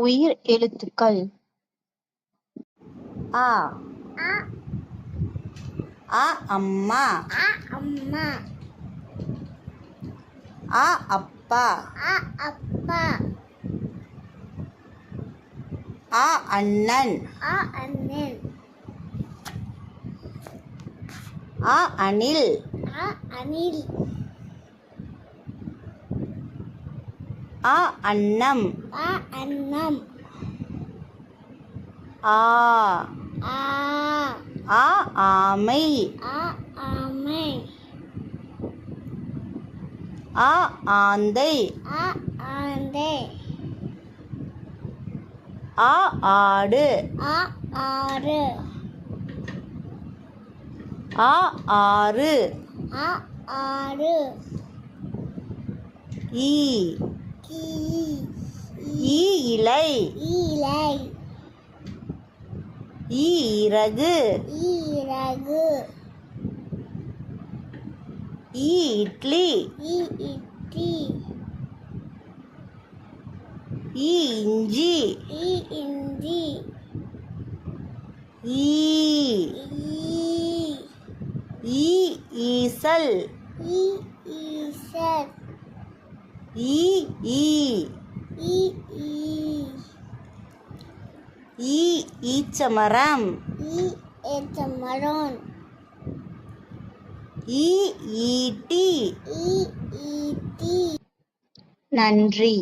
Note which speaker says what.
Speaker 1: உயிர் எழுத்துக்கள்
Speaker 2: ஆ
Speaker 3: அ
Speaker 2: அ அம்மா,
Speaker 3: அ அம்மா,
Speaker 2: அ அப்பா,
Speaker 3: அ அப்பா,
Speaker 2: அ அண்ணன்,
Speaker 3: அ அண்ணன்,
Speaker 2: அ அணில்,
Speaker 3: அ அணில்,
Speaker 2: அ அன்னம்,
Speaker 3: அ அன்னம்,
Speaker 2: ஆ
Speaker 3: ஆ
Speaker 2: ஆ ஆமை,
Speaker 3: அ ஆமை,
Speaker 2: ஆ ஆந்தை,
Speaker 3: அ ஆந்தை,
Speaker 2: ஆ ஆடு,
Speaker 3: அ ஆறு,
Speaker 2: ஆ ஆறு,
Speaker 3: அ ஆறு,
Speaker 2: ஈ
Speaker 3: கீ
Speaker 2: ஈ இலை,
Speaker 3: இலை,
Speaker 2: ஈ இறகு,
Speaker 3: இறகு,
Speaker 2: ஈ இட்லி,
Speaker 3: இட்லி,
Speaker 2: ஈ இஞ்சி,
Speaker 3: இஞ்சி,
Speaker 2: ஈ
Speaker 3: ஈ
Speaker 2: ஈ ஈசல்,
Speaker 3: ஈசல்,
Speaker 2: ஈ ஈ
Speaker 3: ஈ
Speaker 2: ஈ ஈச்சமரம்,
Speaker 3: ஏத்தமரம்,
Speaker 2: ஈ ஈட்டி.
Speaker 3: ஈட்டி.
Speaker 1: நன்றி.